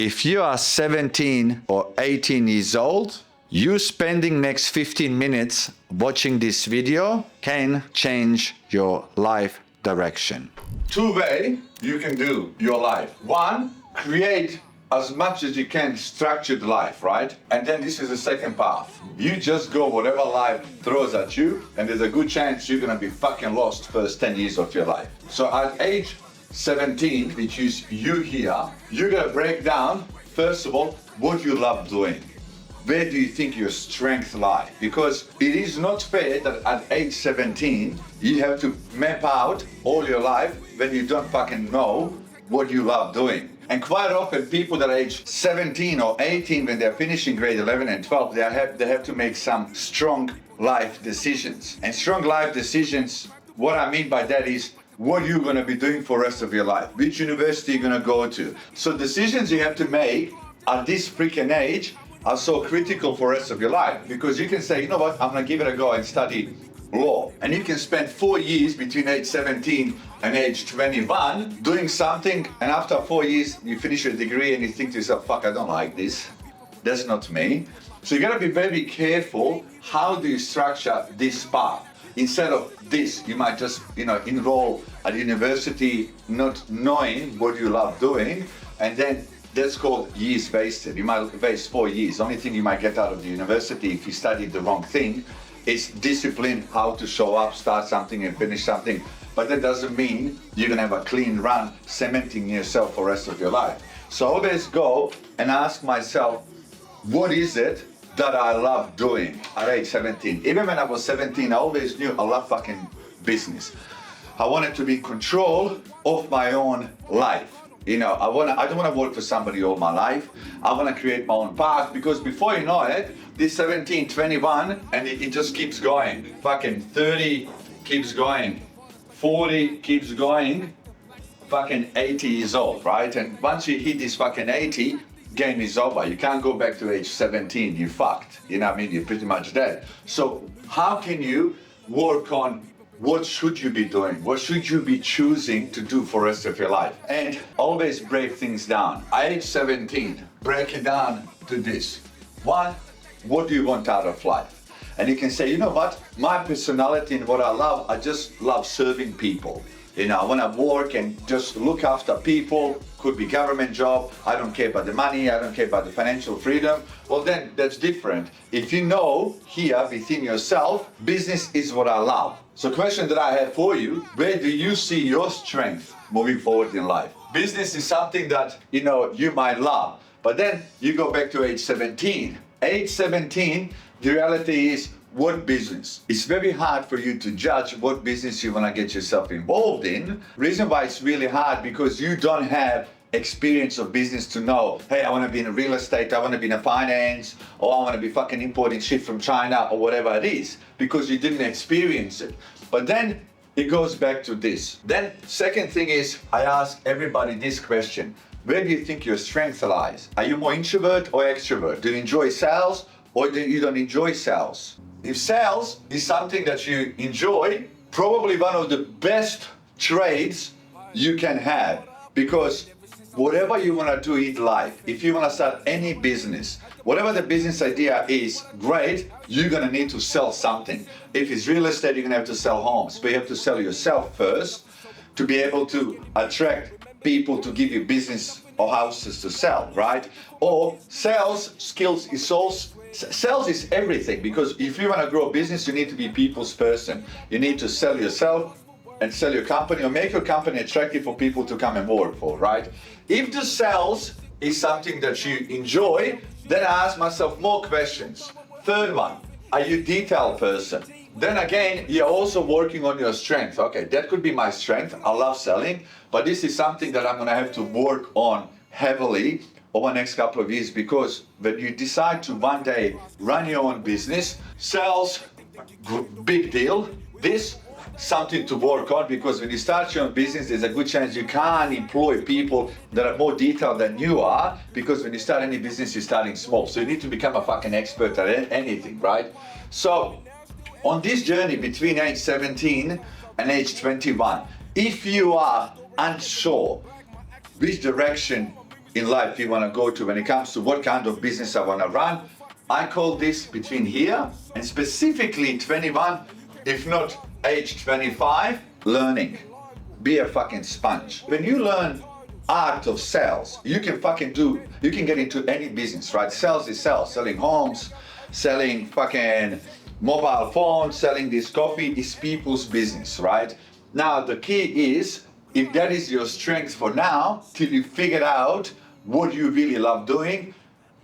If you are 17 or 18 years old, you spending next 15 minutes watching this video can change your life direction. Two ways you can do your life. One, create as much as you can structured life, right? And then this is the second path. You just go whatever life throws at you, and there's a good chance you're gonna be fucking lost first 10 years of your life. So at age 17, which is you here, you're gonna break down, first of all, what you love doing. Where do you think your strengths lie? Because it is not fair that at age 17, you have to map out all your life when you don't fucking know what you love doing. And quite often, people that are age 17 or 18, when they're finishing grade 11 and 12, they have to make some strong life decisions. And strong life decisions, what I mean by that is, what you're gonna be doing for the rest of your life, which university you're gonna go to. So decisions you have to make at this freaking age are so critical for the rest of your life, because you can say, you know what, I'm gonna give it a go and study law. And you can spend 4 years between age 17 and age 21 doing something, and after 4 years you finish your degree and you think to yourself, fuck, I don't like this. That's not me. So you gotta be very careful, how do you structure this path? Instead of this, you might just, enroll at university not knowing what you love doing, and then that's called years wasted. You might waste 4 years. Only thing you might get out of the university if you studied the wrong thing is discipline, how to show up, start something and finish something. But that doesn't mean you're gonna have a clean run, cementing yourself for the rest of your life. So I always go and ask myself, what is it that I love doing at age 17? Even when I was 17, I always knew I love fucking business. I wanted to be in control of my own life. I don't want to work for somebody all my life. I want to create my own path, because before you know it, this 17, 21, and it just keeps going. Fucking 30 keeps going. 40 keeps going. Fucking 80 years old, right? And once you hit this fucking 80, game is over. You can't go back to age 17. You're fucked. You know what I mean? You're pretty much dead. So how can you work on what should you be doing? What should you be choosing to do for the rest of your life? And always break things down. At age 17, break it down to this. One, what do you want out of life? And you can say, you know what? My personality and what I love, I just love serving people. I want to work and just look after people. Could be government job. I don't care about the money. I don't care about the financial freedom. Well, then that's different. If you know here within yourself, business is what I love. So question that I have for you, where do you see your strength moving forward in life? Business is something that, you might love. But then you go back to age 17. Age 17, the reality is, what business? It's very hard for you to judge what business you want to get yourself involved in. Reason why it's really hard, because you don't have experience of business to know, hey, I want to be in real estate, I want to be in finance, or I want to be fucking importing shit from China, or whatever it is, because you didn't experience it. But then it goes back to this. Then second thing is, I ask everybody this question: where do you think your strength lies? Are you more introvert or extrovert? Do you enjoy sales or do you don't enjoy sales? If sales is something that you enjoy, probably one of the best trades you can have, because whatever you want to do in life, if you want to start any business, whatever the business idea is, great, you're going to need to sell something. If it's real estate, you're going to have to sell homes, but you have to sell yourself first to be able to attract people to give you business or houses to sell, right? Or sales skills is also, sales is everything, because if you want to grow a business, you need to be people's person. You need to sell yourself and sell your company, or make your company attractive for people to come and work for, right? If the sales is something that you enjoy, then I ask myself more questions. Third one, are you a detail person? Then again, you're also working on your strength. Okay, that could be my strength. I love selling, but this is something that I'm gonna have to work on heavily over the next couple of years, because when you decide to one day run your own business, sales, big deal. This, something to work on, because when you start your own business, there's a good chance you can't employ people that are more detailed than you are, because when you start any business, you're starting small. So you need to become a fucking expert at anything, right? So on this journey between age 17 and age 21, if you are unsure which direction in life you want to go to when it comes to what kind of business I want to run. I call this between here and specifically 21, if not age 25, learning. Be a fucking sponge. When you learn art of sales, you can get into any business, right? Sales is sales. Selling homes, selling fucking mobile phones, selling this coffee is people's business, right? Now, the key is, if that is your strength for now, till you figure out what you really love doing,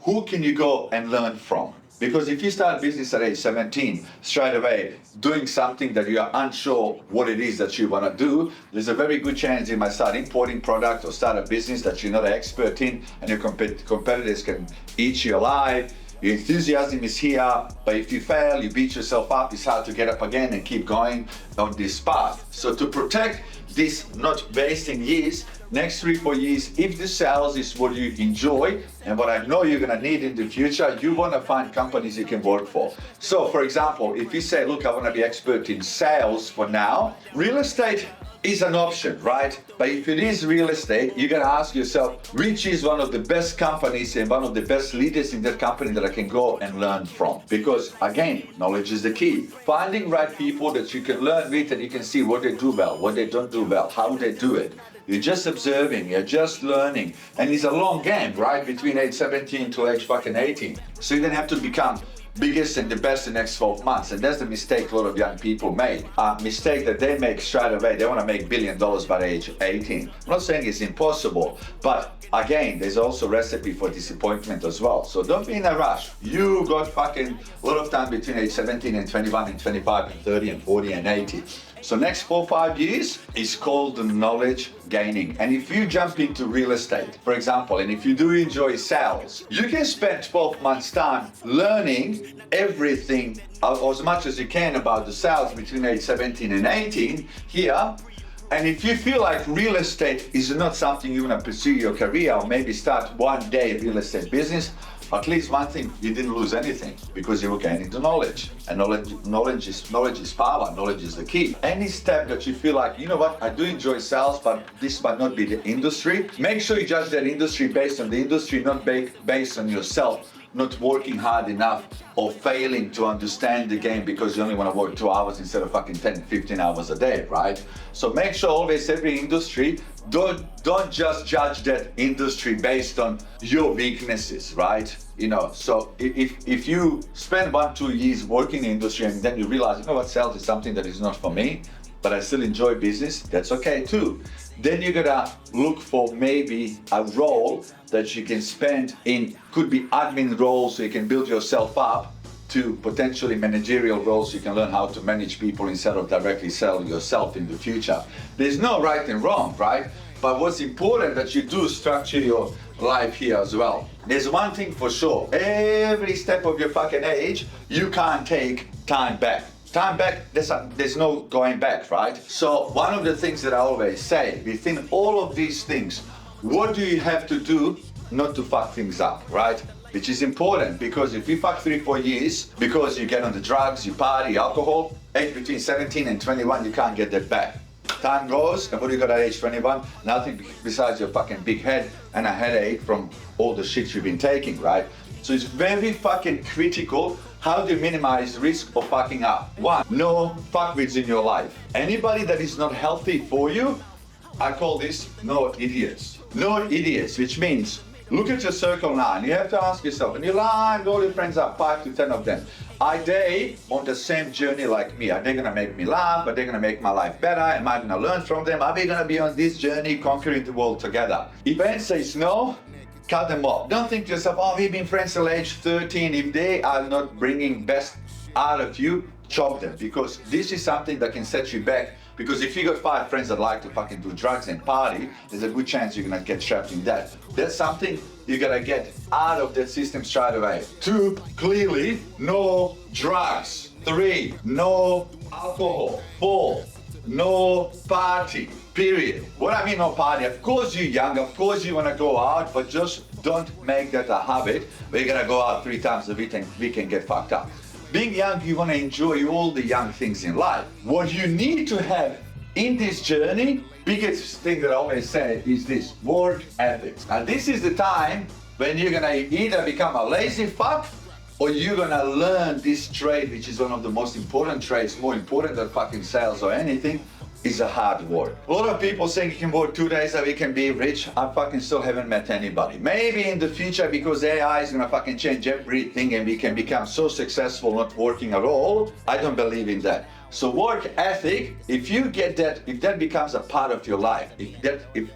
who can you go and learn from? Because if you start business at age 17, straight away, doing something that you are unsure what it is that you want to do, there's a very good chance you might start importing product or start a business that you're not an expert in, and your competitors can eat you alive. Your enthusiasm is here, but if you fail, you beat yourself up, it's hard to get up again and keep going on this path. So to protect this, not wasting years, next 3-4 years, if the sales is what you enjoy and what I know you're gonna need in the future, you wanna find companies you can work for. So for example, if you say, look, I wanna be expert in sales for now, real estate is an option, right? But if it is real estate, you gotta ask yourself, which is one of the best companies and one of the best leaders in that company that I can go and learn from? Because again, knowledge is the key. Finding right people that you can learn with and you can see what they do well, what they don't do well, how they do it. You're just observing, you're just learning. And it's a long game, right? Between age 17 to age fucking 18. So you don't have to become biggest and the best in the next 12 months. And that's the mistake a lot of young people make. A mistake that they make straight away. They want to make $1 billion by age 18. I'm not saying it's impossible, but again, there's also a recipe for disappointment as well. So don't be in a rush. You got fucking a lot of time between age 17 and 21 and 25 and 30 and 40 and 80. So next 4-5 years is called the knowledge gaining. And if you jump into real estate, for example, and if you do enjoy sales, you can spend 12 months time learning everything as much as you can about the sales between age 17 and 18 here. And if you feel like real estate is not something you want to pursue your career or maybe start one day real estate business, at least one thing, you didn't lose anything because you were gaining the knowledge. And knowledge is power, knowledge is the key. Any step that you feel like, you know what, I do enjoy sales, but this might not be the industry, make sure you judge that industry based on the industry, not based on yourself, not working hard enough or failing to understand the game because you only want to work 2 hours instead of fucking 10, 15 hours a day, right? So make sure always every industry, don't just judge that industry based on your weaknesses, right? You know, so if you spend 1-2 years working in the industry and then you realize, you know what, sales is something that is not for me, but I still enjoy business, that's okay too. Then you gotta look for maybe a role that you can spend in, could be admin roles so you can build yourself up, to potentially managerial roles, you can learn how to manage people instead of directly sell yourself in the future. There's no right and wrong, right? But what's important that you do structure your life here as well. There's one thing for sure, every step of your fucking age, you can't take time back. Time back, there's no going back, right? So one of the things that I always say, within all of these things, what do you have to do not to fuck things up, right? Which is important, because if you fuck 3-4 years because you get on the drugs, you party, alcohol, age between 17 and 21, you can't get that back. Time goes, and what do you got at age 21? Nothing besides your fucking big head and a headache from all the shit you've been taking, right? So it's very fucking critical how to minimize the risk of fucking up. 1, no fuckwits in your life. Anybody that is not healthy for you, I call this no idiots. No idiots, which means look at your circle now and you have to ask yourself, and you line all your friends up, 5 to 10 of them. Are they on the same journey like me? Are they gonna make me laugh? Are they gonna make my life better? Am I gonna learn from them? Are we gonna be on this journey conquering the world together? If answer is no, cut them off. Don't think to yourself, oh, we've been friends till age 13. If they are not bringing best out of you, chop them, because this is something that can set you back. Because if you got 5 friends that like to fucking do drugs and party, there's a good chance you're gonna get trapped in that. That's something you gotta get out of that system straight away. 2, clearly, no drugs. 3, no alcohol. 4, no party, period. What I mean no party, of course you're young, of course you wanna go out, but just don't make that a habit where you're gonna go out 3 times a week and get fucked up. Being young, you want to enjoy all the young things in life. What you need to have in this journey, biggest thing that I always say is this: work ethics. Now this is the time when you're gonna either become a lazy fuck or you're gonna learn this trade, which is one of the most important trades, more important than fucking sales or anything, is a hard work. A lot of people saying you can work 2 days a week and be rich. I fucking still haven't met anybody. Maybe in the future, because AI is gonna fucking change everything and we can become so successful not working at all. I don't believe in that. So work ethic, if you get that, if that becomes a part of your life,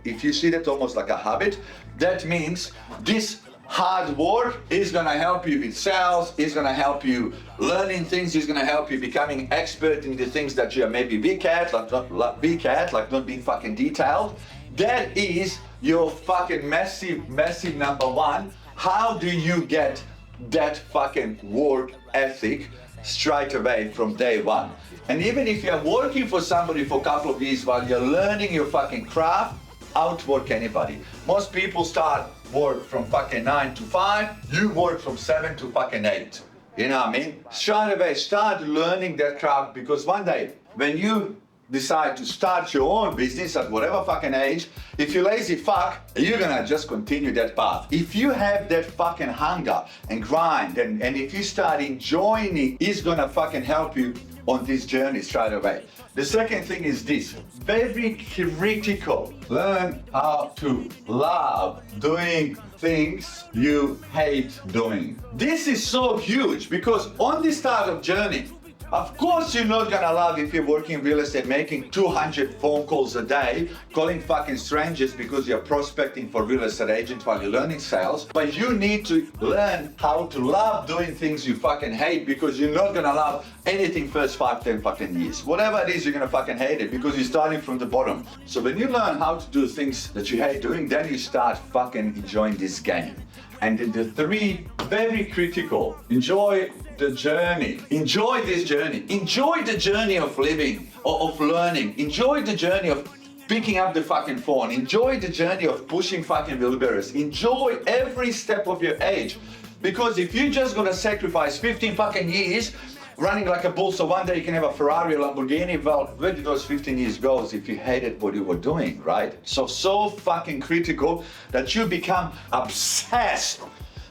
if you see that almost like a habit, that means this hard work is gonna help you with sales, is gonna help you learning things, is gonna help you becoming expert in the things that you are maybe weak at, like not being fucking detailed. That is your fucking massive number one. How do you get that fucking work ethic straight away from day one? And even if you're working for somebody for a couple of years while you're learning your fucking craft, outwork anybody. Most people start work from fucking 9 to 5, you work from 7 to fucking 8. You know what I mean? Straight away, start learning that craft, because one day when you decide to start your own business at whatever fucking age, if you're lazy fuck, you're gonna just continue that path. If you have that fucking hunger and grind, and if you start enjoying it, it's gonna fucking help you on this journey straight away. The second thing is this, very critical. Learn how to love doing things you hate doing. This is so huge, because on this startup journey, of course you're not gonna love if you're working in real estate, making 200 phone calls a day, calling fucking strangers because you're prospecting for real estate agents while you're learning sales. But you need to learn how to love doing things you fucking hate, because you're not gonna love anything first 5, 10 fucking years. Whatever it is, you're gonna fucking hate it because you're starting from the bottom. So when you learn how to do things that you hate doing, then you start fucking enjoying this game. And then the 3, very critical, enjoy the journey. Enjoy this journey. Enjoy the journey of living, or of learning. Enjoy the journey of picking up the fucking phone. Enjoy the journey of pushing fucking wheelbarrows. Enjoy every step of your age. Because if you're just gonna sacrifice 15 fucking years running like a bull so one day you can have a Ferrari or Lamborghini, well, where did those 15 years go if you hated what you were doing, right? So fucking critical that you become obsessed.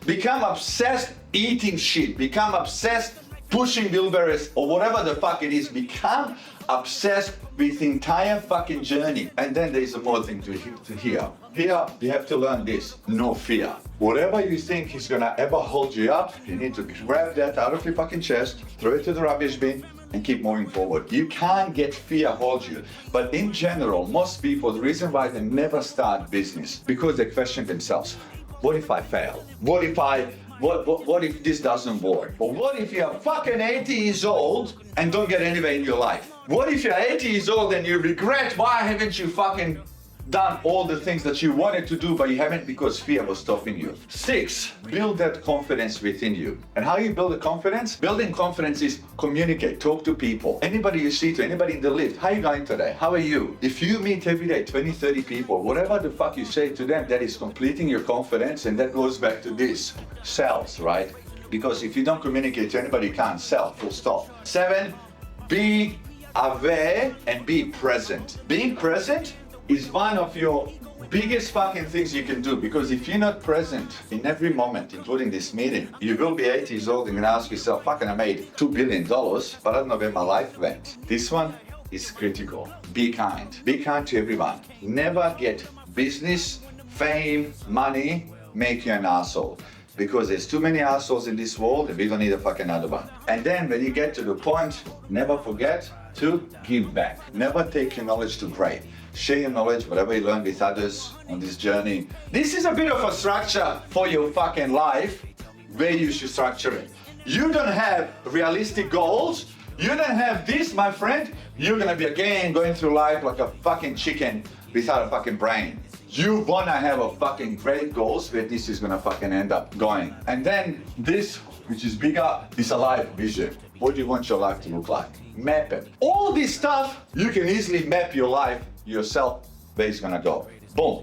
Become obsessed eating shit. Become obsessed pushing wheelbarrows or whatever the fuck it is. Become obsessed with the entire fucking journey. And then there's a more thing to hear. Here, you have to learn this, no fear. Whatever you think is gonna ever hold you up, you need to grab that out of your fucking chest, throw it to the rubbish bin, and keep moving forward. You can't get fear hold you. But in general, most people, the reason why they never start business, because they question themselves. What if I fail? What if this doesn't work? Or what if you're fucking 80 years old and don't get anywhere in your life? What if you're 80 years old and you regret, why haven't you fucking done all the things that you wanted to do, but you haven't because fear was stopping you? 6, build that confidence within you. And how you build the confidence? Building confidence is communicate, talk to people. Anybody you see, to anybody in the lift, how are you going today? How are you? If you meet every day 20, 30 people, whatever the fuck you say to them, that is completing your confidence, and that goes back to this, sales, right? Because if you don't communicate to anybody, you can't sell, full stop. 7, be aware and be present. Being present is one of your biggest fucking things you can do, because if you're not present in every moment, including this meeting, you will be 80 years old and you're gonna ask yourself, fucking I made $2 billion, but I don't know where my life went. This one is critical. Be kind. Be kind to everyone. Never get business, fame, money, make you an asshole. Because there's too many assholes in this world and we don't need a fucking other one. And then when you get to the point, never forget to give back. Never take your knowledge to grave. Share your knowledge, whatever you learn with others on this journey. This is a bit of a structure for your fucking life, where you should structure it. You don't have realistic goals. You don't have this, my friend. You're gonna be again going through life like a fucking chicken without a fucking brain. You wanna have a fucking great goals where this is gonna fucking end up going. And then this, which is bigger, is a life vision. What do you want your life to look like? Map it. All this stuff, you can easily map your life yourself where it's gonna go. Boom.